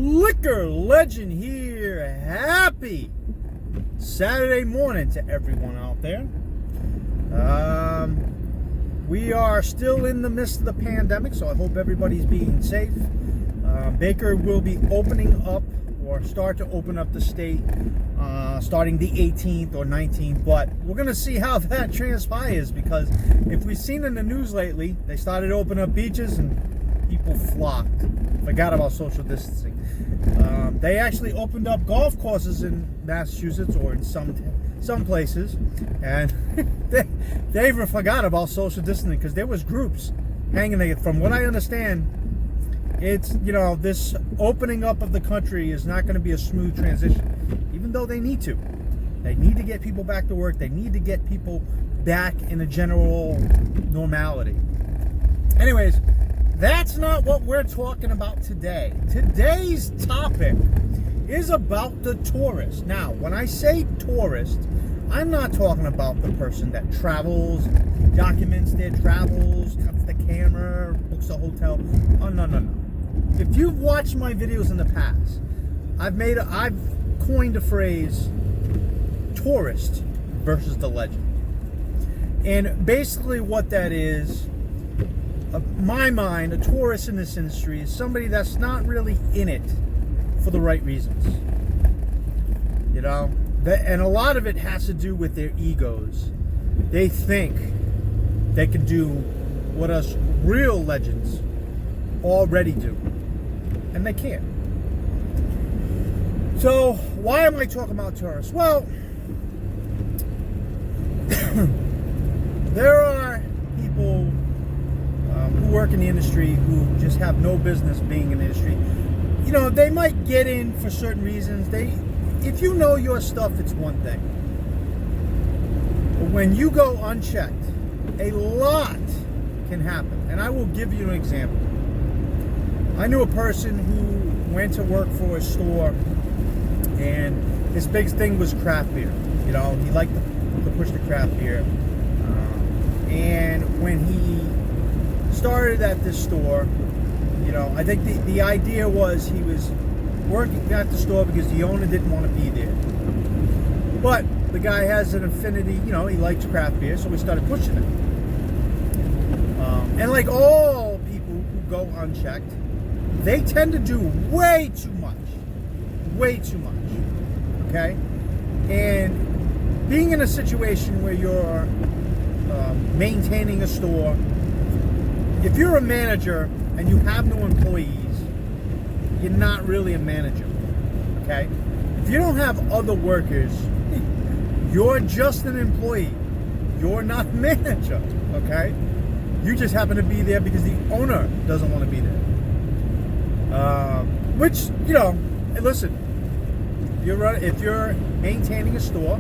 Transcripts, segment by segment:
Liquor Legend here. Happy Saturday morning to everyone out there. We are still in the midst of the pandemic, so I hope everybody's being safe. Baker will be opening up or start to open up the state starting the 18th or 19th, but we're going to see how that transpires, because if we've seen in the news lately, they started to open up beaches and people flocked. Forgot about social distancing. They actually opened up golf courses in Massachusetts or in some places, and they forgot about social distancing because there was groups hanging there. From what I understand, it's, this opening up of the country is not going to be a smooth transition, even though they need to. They need to get people back to work. They need to get people back in a general normality. Anyways, that's not what we're talking about today. Today's topic is about the tourist. Now, when I say tourist, I'm not talking about the person that travels, documents their travels, cuts the camera, books a hotel. Oh, no. If you've watched my videos in the past, I've coined a phrase, tourist versus the legend. And basically what that is, my mind, a tourist in this industry is somebody that's not really in it for the right reasons. And a lot of it has to do with their egos. They think they can do what us real legends already do, and they can't. So why am I talking about tourists? Well, there are people who work in the industry who just have no business being in the industry. They might get in for certain reasons. If you know your stuff, it's one thing. But when you go unchecked, a lot can happen. And I will give you an example. I knew a person who went to work for a store, and his big thing was craft beer. He liked to push the craft beer. And when he started at this store, I think the idea was he was working at the store because the owner didn't want to be there. But the guy has an affinity, he likes craft beer, so we started pushing it. And like all people who go unchecked, they tend to do way too much. Okay? And being in a situation where you're maintaining a store, if you're a manager and you have no employees, you're not really a manager, okay? If you don't have other workers, you're just an employee. You're not a manager, okay? You just happen to be there because the owner doesn't want to be there. Which, listen, if you're maintaining a store,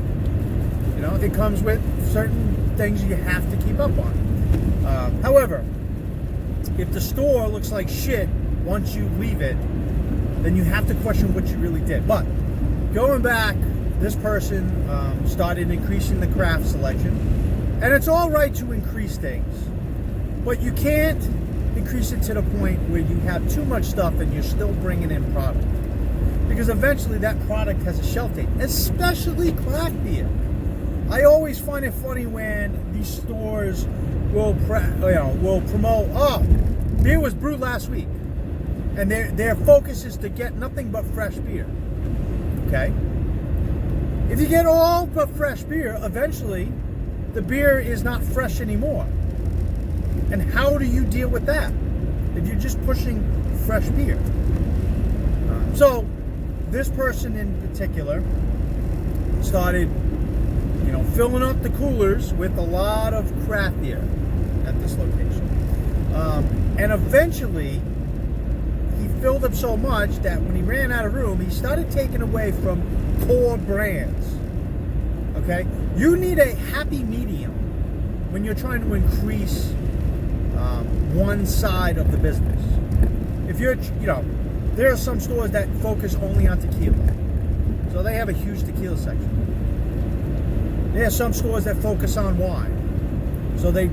it comes with certain things you have to keep up on. However, if the store looks like shit once you leave it, then you have to question what you really did. But going back, this person started increasing the craft selection, and it's all right to increase things, but you can't increase it to the point where you have too much stuff and you're still bringing in product, because eventually that product has a shelf date, especially craft beer. I always find it funny when these stores will promote, beer was brewed last week, and their focus is to get nothing but fresh beer. Okay? If you get all but fresh beer, eventually the beer is not fresh anymore. And how do you deal with that if you're just pushing fresh beer? So this person in particular started filling up the coolers with a lot of craft beer at this location. And eventually, he filled up so much that when he ran out of room, he started taking away from core brands. Okay? You need a happy medium when you're trying to increase one side of the business. If you're, there are some stores that focus only on tequila. So they have a huge tequila section. There are some stores that focus on wine. So they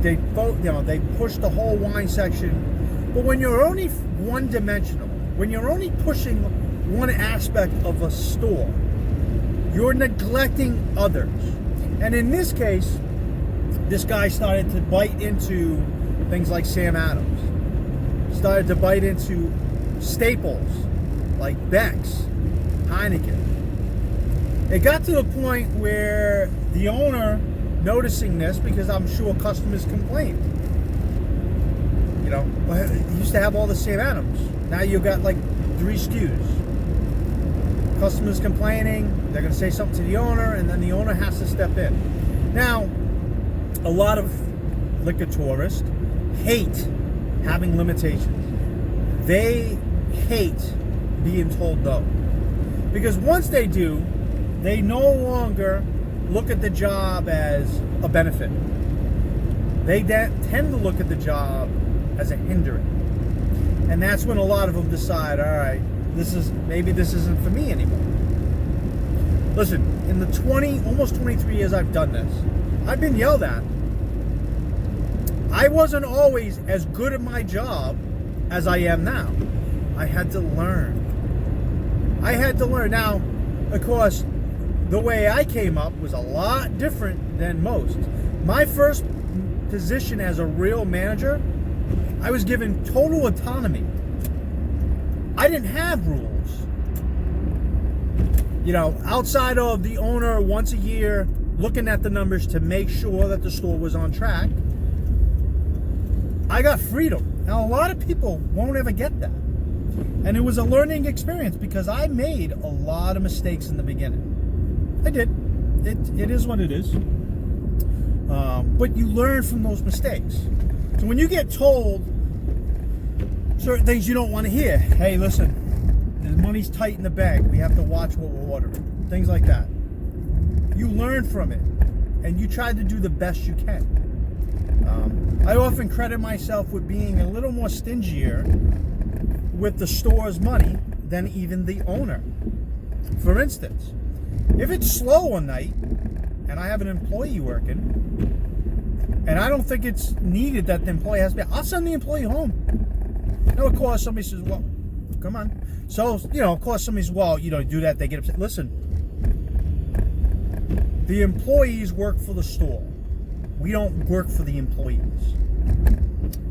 push the whole wine section. But when you're only one-dimensional, when you're only pushing one aspect of a store, you're neglecting others. And in this case, this guy started to bite into things like Sam Adams, started to bite into staples like Beck's, Heineken. It got to the point where the owner, noticing this, because I'm sure customers complained, you know, you used to have all the Sam Adams, now you've got like 3 SKUs. Customers complaining, they're going to say something to the owner, and then the owner has to step in. Now, a lot of liquor tourists hate having limitations. They hate being told no. Because once they do, they no longer look at the job as a benefit. They tend to look at the job as a hindrance. And that's when a lot of them decide, all right, maybe this isn't for me anymore. Listen, in the almost 23 years I've done this, I've been yelled at. I wasn't always as good at my job as I am now. I had to learn. Now, of course, the way I came up was a lot different than most. My first position as a real manager, I was given total autonomy. I didn't have rules. You know, outside of the owner once a year looking at the numbers to make sure that the store was on track, I got freedom. Now, a lot of people won't ever get that. And it was a learning experience because I made a lot of mistakes in the beginning. I did. It is what it is. But you learn from those mistakes. So when you get told certain things you don't want to hear, hey, listen, the money's tight in the bank, we have to watch what we're ordering, things like that, you learn from it and you try to do the best you can. I often credit myself with being a little more stingier with the store's money than even the owner. For instance, if it's slow one night and I have an employee working and I don't think it's needed that the employee has to be, I'll send the employee home. Now, of course, somebody says, well, come on. So, you know, of course, somebody says, well, you know, do that, they get upset. Listen, the employees work for the store. We don't work for the employees.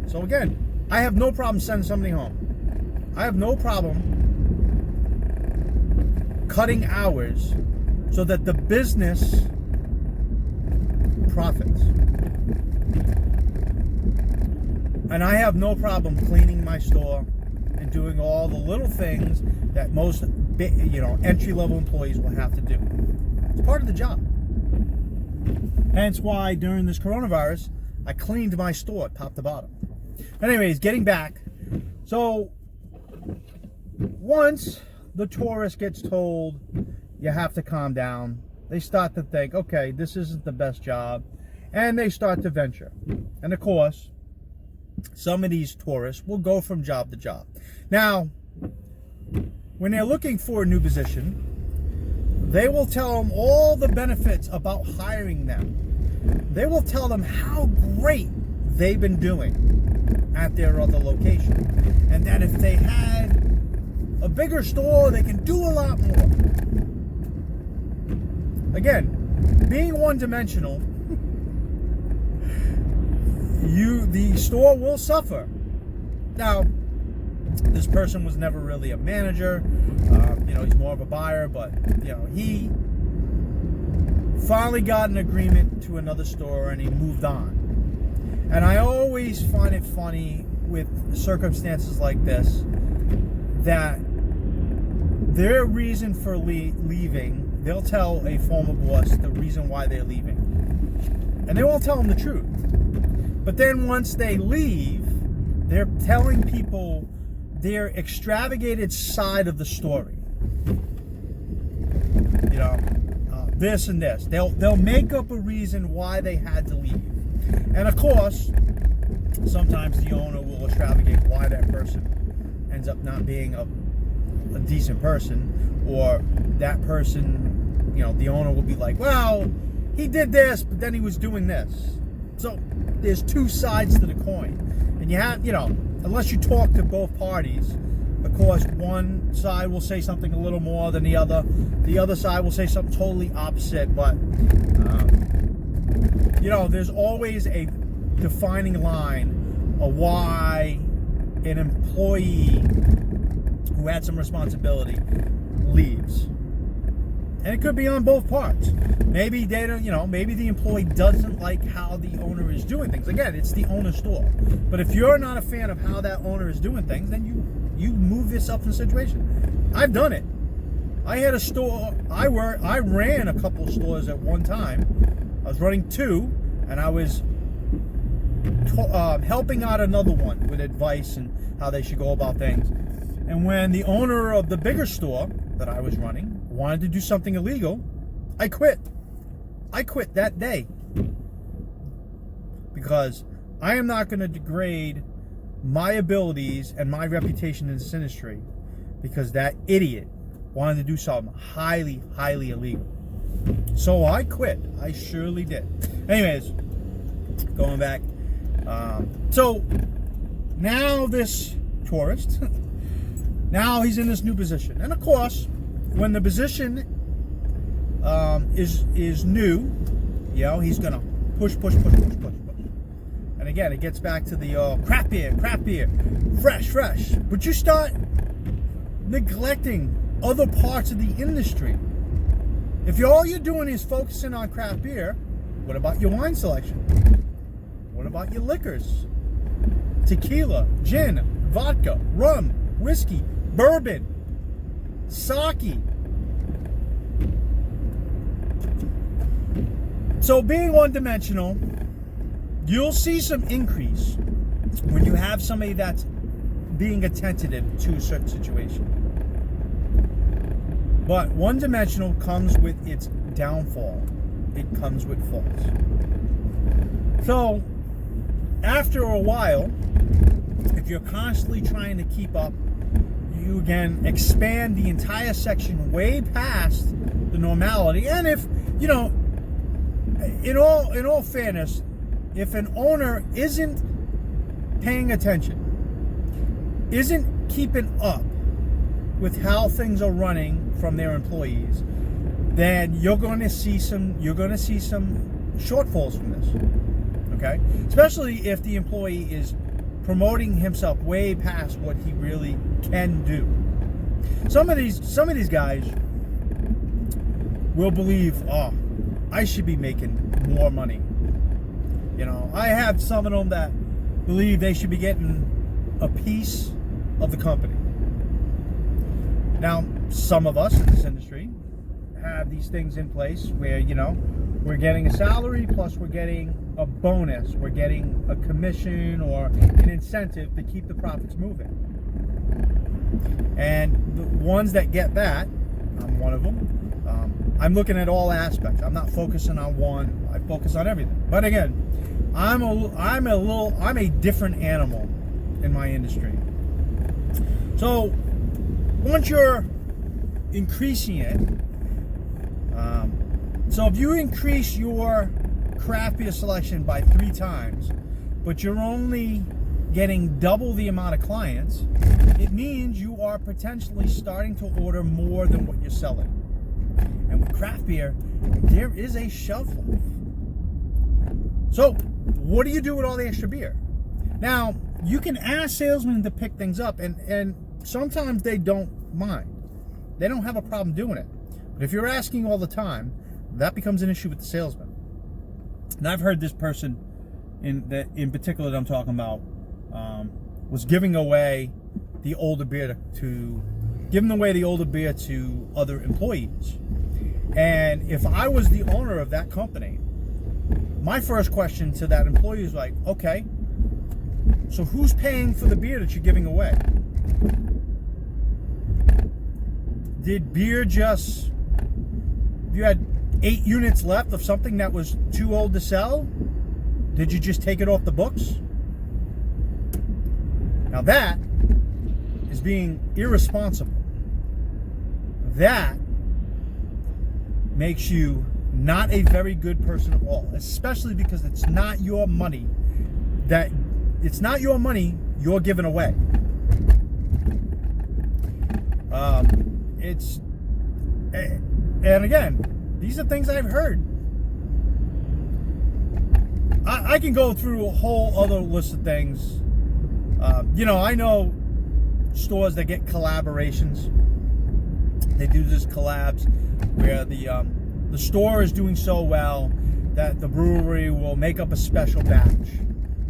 So again, I have no problem sending somebody home. I have no problem cutting hours so that the business profits. And I have no problem cleaning my store and doing all the little things that most, entry-level employees will have to do. It's part of the job. Hence why during this coronavirus, I cleaned my store top to bottom. Anyways, getting back. So once the tourist gets told you have to calm down, they start to think, okay, this isn't the best job, and they start to venture. And of course, some of these tourists will go from job to job. Now, when they're looking for a new position, they will tell them all the benefits about hiring them. They will tell them how great they've been doing at their other location. And that if they had a bigger store, they can do a lot more. Again, being one-dimensional, the store will suffer. Now, this person was never really a manager. He's more of a buyer, but he finally got an agreement to another store and he moved on. And I always find it funny with circumstances like this that their reason for leaving, they'll tell a former boss the reason why they're leaving. And they won't tell them the truth. But then once they leave, they're telling people their extravagated side of the story. This and this. They'll make up a reason why they had to leave. And of course, sometimes the owner will extravagate why that person ends up not being a decent person, or that person, the owner will be like, well, he did this, but then he was doing this. So there's two sides to the coin. And you have, unless you talk to both parties, of course, one side will say something a little more than the other. The other side will say something totally opposite. But, there's always a defining line of why an employee who had some responsibility leaves. And it could be on both parts. Maybe they don't, maybe the employee doesn't like how the owner is doing things. Again, it's the owner's store. But if you're not a fan of how that owner is doing things, then you move yourself in a situation. I've done it. I had a store. I ran a couple stores at one time. I was running two, and I was helping out another one with advice and how they should go about things. And when the owner of the bigger store that I was running wanted to do something illegal, I quit. I quit that day because I am not going to degrade my abilities and my reputation in this industry because that idiot wanted to do something highly, highly illegal. So I quit. I surely did. Anyways, going back. So now this tourist, now he's in this new position. And of course, when the position is new, he's going to push. And again, it gets back to the crap beer, fresh. But you start neglecting other parts of the industry. If all you're doing is focusing on craft beer, what about your wine selection? What about your liquors? Tequila, gin, vodka, rum, whiskey, bourbon, sake. So being one-dimensional, you'll see some increase when you have somebody that's being attentive to a certain situation. But one-dimensional comes with its downfall. It comes with faults. So after a while, if you're constantly trying to keep up, you again expand the entire section way past the normality. And if, in all fairness, if an owner isn't paying attention, isn't keeping up with how things are running from their employees, then you're going to see some shortfalls from this. Okay? Especially if the employee is promoting himself way past what he really can do. Some of these guys will believe, I should be making more money. I have some of them that believe they should be getting a piece of the company. Now, some of us in this industry have these things in place where, we're getting a salary plus we're getting a bonus, we're getting a commission or an incentive to keep the profits moving. And the ones that get that, I'm one of them. I'm looking at all aspects. I'm not focusing on one. I focus on everything. But again, I'm a different animal in my industry. So once you're increasing it, so if you increase your craft beer selection by 3 times, but you're only getting double the amount of clients, it means you are potentially starting to order more than what you're selling. And with craft beer, there is a shelf life. So what do you do with all the extra beer? Now, you can ask salesmen to pick things up, and sometimes they don't mind. They don't have a problem doing it. But if you're asking all the time, that becomes an issue with the salesman. And I've heard this person in particular that I'm talking about was giving away the older beer to other employees. And if I was the owner of that company, my first question to that employee is like, okay, so who's paying for the beer that you're giving away? Did beer if you had 8 units left of something that was too old to sell, did you just take it off the books? Now that is being irresponsible. That makes you not a very good person at all, especially because it's not your money you're giving away. It's, and again, these are things I've heard. I can go through a whole other list of things. I know stores that get collaborations. They do this collabs where the store is doing so well that the brewery will make up a special batch.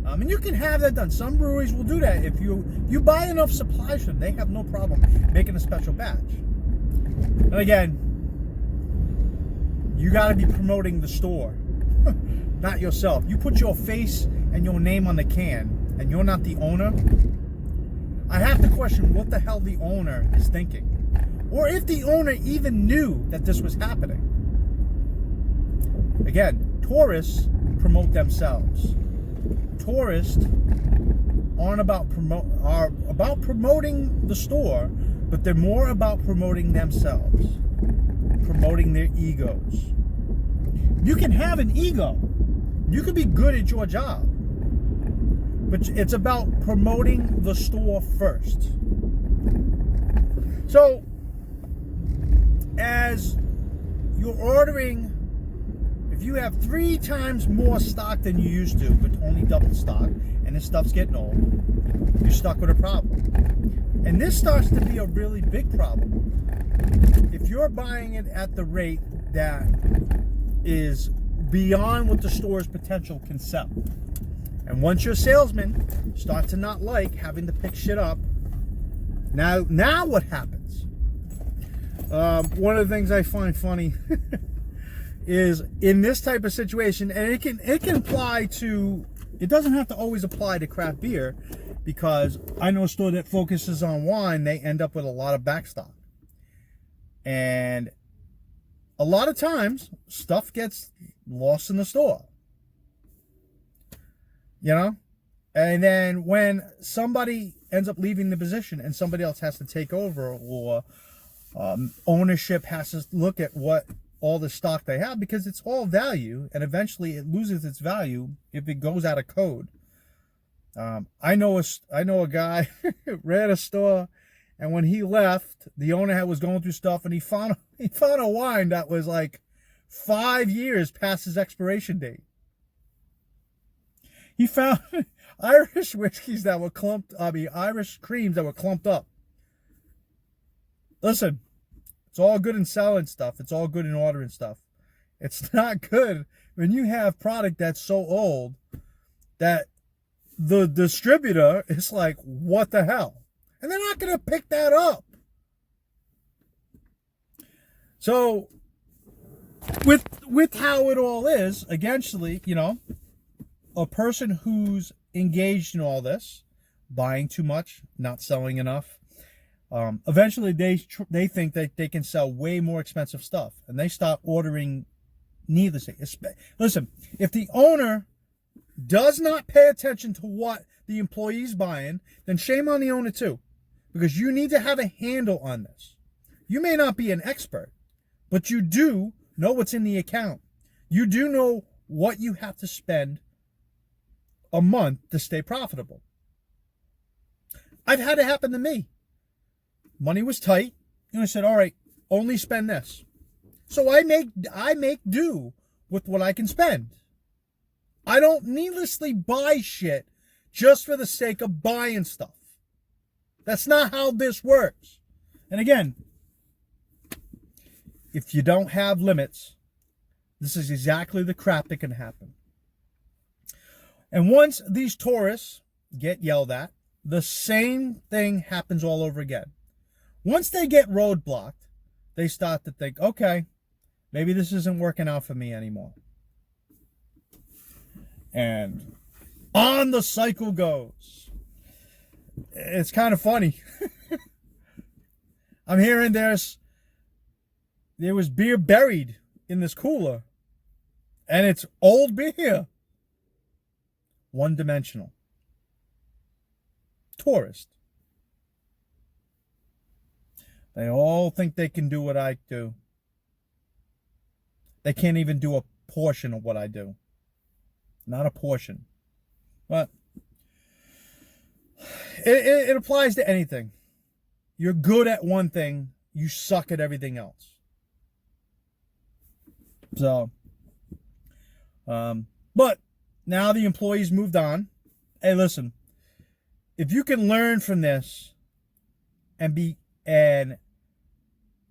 And you can have that done. Some breweries will do that. If you buy enough supplies from them, they have no problem making a special batch. And again, you got to be promoting the store, not yourself. You put your face and your name on the can, and you're not the owner. I have to question what the hell the owner is thinking, or if the owner even knew that this was happening. Again, tourists promote themselves. Tourists are about promoting the store, but they're more about promoting themselves, promoting their egos. You can have an ego. You can be good at your job, but it's about promoting the store first. So, as you're ordering, if you have 3 times more stock than you used to, but only double stock, and this stuff's getting old, you're stuck with a problem. And this starts to be a really big problem. If you're buying it at the rate that is beyond what the store's potential can sell, and once your salesmen start to not like having to pick shit up, now what happens? One of the things I find funny is in this type of situation, and it can apply to, it doesn't have to always apply to craft beer, because I know a store that focuses on wine, they end up with a lot of backstock. And a lot of times, stuff gets lost in the store. And then when somebody ends up leaving the position and somebody else has to take over, or ownership has to look at what all the stock they have, because it's all value, and eventually it loses its value if it goes out of code. I know a guy ran a store, and when he left, the owner was going through stuff, and he found a wine that was like 5 years past his expiration date. He found Irish whiskeys that were Irish creams that were clumped up. Listen, it's all good in selling stuff. It's all good in ordering stuff. It's not good when you have product that's so old that the distributor is like, what the hell? And they're not going to pick that up. So, with how it all is, eventually, a person who's engaged in all this, buying too much, not selling enough, eventually they think that they can sell way more expensive stuff, and they start ordering needlessly. Listen, if the owner does not pay attention to what the employee's buying, then shame on the owner too, because you need to have a handle on this. You may not be an expert, but you do know what's in the account. You do know what you have to spend a month to stay profitable. I've had it happen to me. Money was tight, and I said, all right, only spend this. So I make do with what I can spend. I don't needlessly buy shit just for the sake of buying stuff. That's not how this works. And again, if you don't have limits, this is exactly the crap that can happen. And once these tourists get yelled at, the same thing happens all over again. Once they get roadblocked, they start to think, okay, maybe this isn't working out for me anymore. And on the cycle goes. It's kind of funny. I'm hearing there was beer buried in this cooler, and it's old beer. One-dimensional. Tourist. They all think they can do what I do. They can't even do a portion of what I do. Not a portion. But it applies to anything. you're good at one thing, you suck at everything else. So, but now the employees moved on. Hey, listen, if you can learn from this and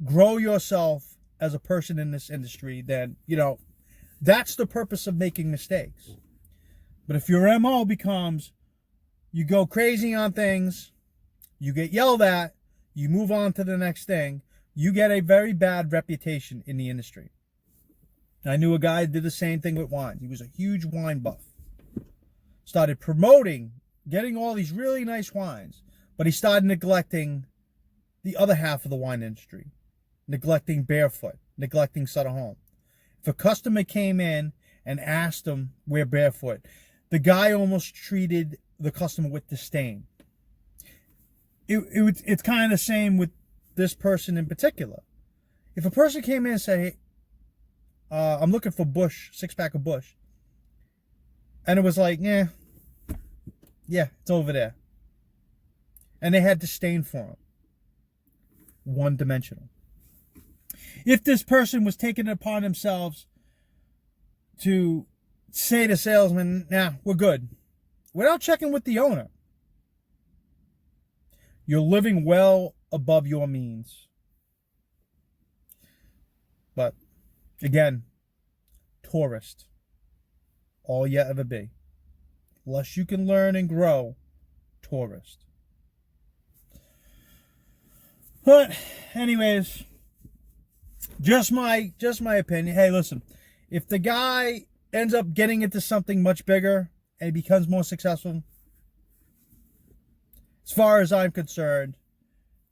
grow yourself as a person in this industry, then, that's the purpose of making mistakes. But if your MO becomes you go crazy on things, you get yelled at, you move on to the next thing, you get a very bad reputation in the industry. I knew a guy that did the same thing with wine. He was a huge wine buff. Started promoting, getting all these really nice wines, but he started neglecting the other half of the wine industry, neglecting Barefoot, neglecting Sutter Home. If a customer came in and asked him where Barefoot, the guy almost treated the customer with disdain. It's kind of the same with this person in particular. If a person came in and said, hey, I'm looking for Bush, 6-pack of Bush, and it was like, yeah, it's over there, and they had disdain for him, one-dimensional. If this person was taking it upon themselves to say to salesman, nah, we're good, without checking with the owner, you're living well above your means. But again, tourist, all you ever be. Unless you can learn and grow, tourist. But anyways, just my opinion. Hey, listen, if the guy ends up getting into something much bigger and he becomes more successful, as far as I'm concerned,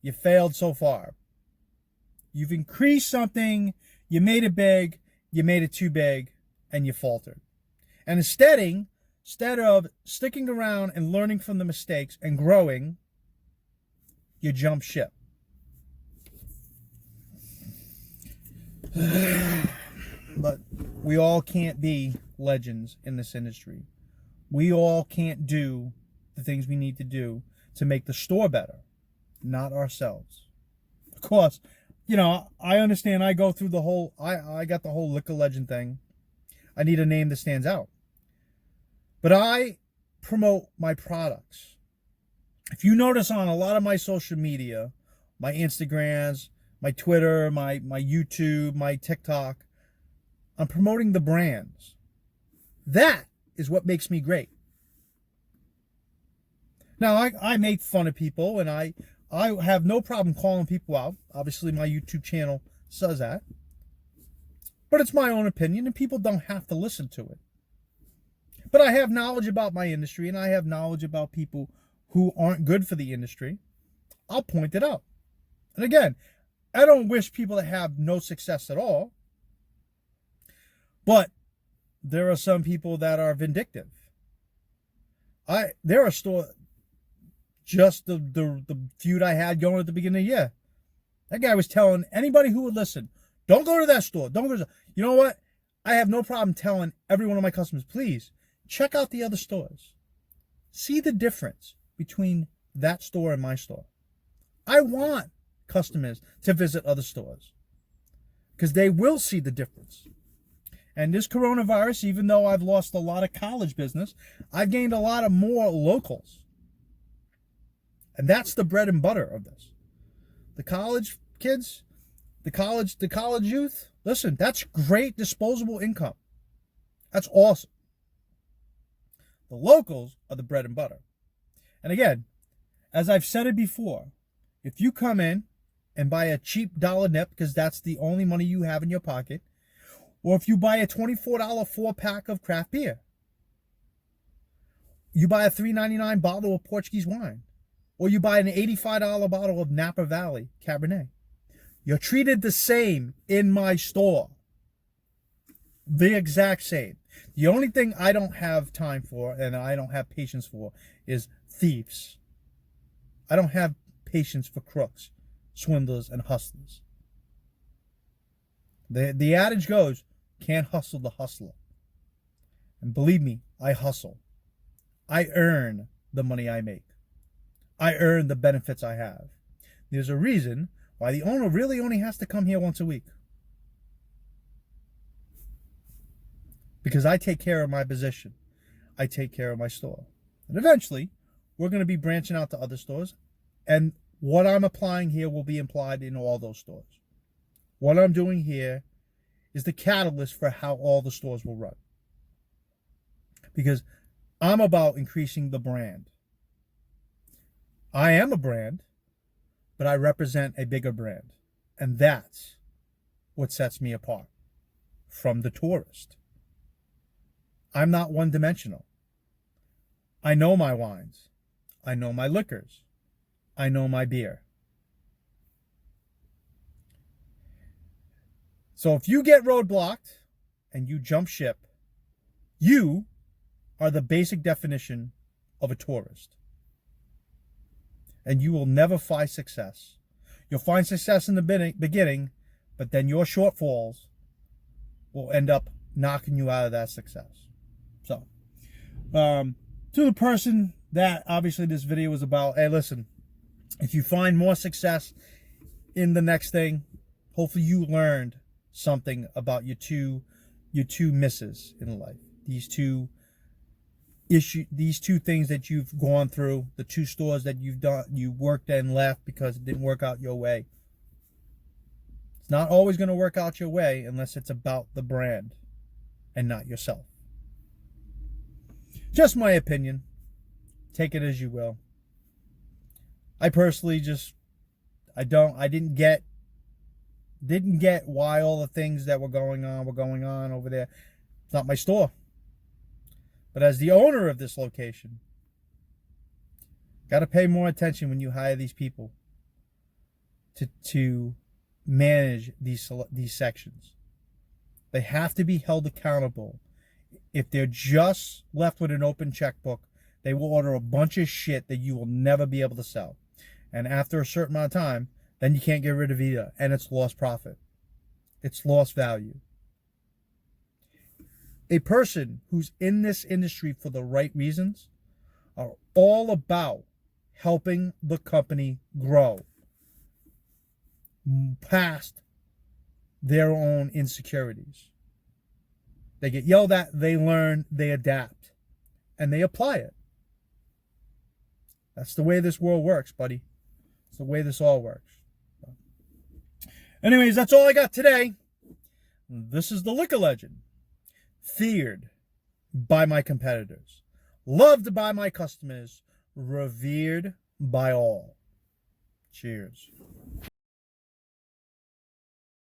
you failed so far. You've increased something, you made it big, you made it too big, and you faltered. And instead of sticking around and learning from the mistakes and growing, you jump ship. But we all can't be legends in this industry. We all can't do the things we need to do to make the store better, not ourselves. Of course, I understand. I go through the whole, I got the whole liquor legend thing. I need a name that stands out. But I promote my products. If you notice on a lot of my social media, my Instagrams, my Twitter, my YouTube, my TikTok, I'm promoting the brands. That is what makes me great. Now, I make fun of people, and I have no problem calling people out. Obviously, my YouTube channel says that. But it's my own opinion, and people don't have to listen to it. But I have knowledge about my industry, and I have knowledge about people who aren't good for the industry. I'll point it out. And again, I don't wish people to have no success at all. But there are some people that are vindictive. There are stores, just the feud I had going at the beginning of the year. That guy was telling anybody who would listen, don't go to that store. Don't go to that. You know what? I have no problem telling every one of my customers, please, check out the other stores. See the difference between that store and my store. I want customers to visit other stores because they will see the difference. And this coronavirus, even though I've lost a lot of college business, I've gained a lot of more locals. And that's the bread and butter of this. The college kids, the college youth, listen, that's great disposable income. That's awesome. The locals are the bread and butter. And again, as I've said it before, if you come in and buy a cheap dollar nip because that's the only money you have in your pocket, or if you buy a $24 4-pack of craft beer, you buy a $3.99 bottle of Portuguese wine, or you buy an $85 bottle of Napa Valley Cabernet, you're treated the same in my store. The exact same. The only thing I don't have time for and I don't have patience for is thieves. I don't have patience for crooks, swindlers, and hustlers. The adage goes, can't hustle the hustler. And believe me, I hustle. I earn the money I make. I earn the benefits I have. There's a reason why the owner really only has to come here once a week. Because I take care of my position. I take care of my store. And eventually, we're going to be branching out to other stores. And what I'm applying here will be applied in all those stores. What I'm doing here is the catalyst for how all the stores will run. Because I'm about increasing the brand. I am a brand, but I represent a bigger brand. And that's what sets me apart from the tourist. I'm not one-dimensional. I know my wines. I know my liquors. I know my beer. So if you get roadblocked and you jump ship, you are the basic definition of a tourist. And you will never find success. You'll find success in the beginning, but then your shortfalls will end up knocking you out of that success. So, to the person that obviously this video was about, hey, listen, if you find more success in the next thing, hopefully you learned something about your two misses in life. These two things that you've gone through, the two stores that you worked and left because it didn't work out your way. It's not always going to work out your way unless it's about the brand and not yourself. Just my opinion. Take it as you will. I personally I didn't get why all the things that were going on over there. It's not my store. But as the owner of this location, got to pay more attention when you hire these people to manage these sections. They have to be held accountable. If they're just left with an open checkbook, they will order a bunch of shit that you will never be able to sell. And after a certain amount of time, then you can't get rid of either. And it's lost profit. It's lost value. A person who's in this industry for the right reasons are all about helping the company grow past their own insecurities. They get yelled at, they learn, they adapt, and they apply it. That's the way this world works, buddy. It's the way this all works. Anyways, that's all I got today. This is the Liquor Legend. Feared by my competitors. Loved by my customers. Revered by all. Cheers.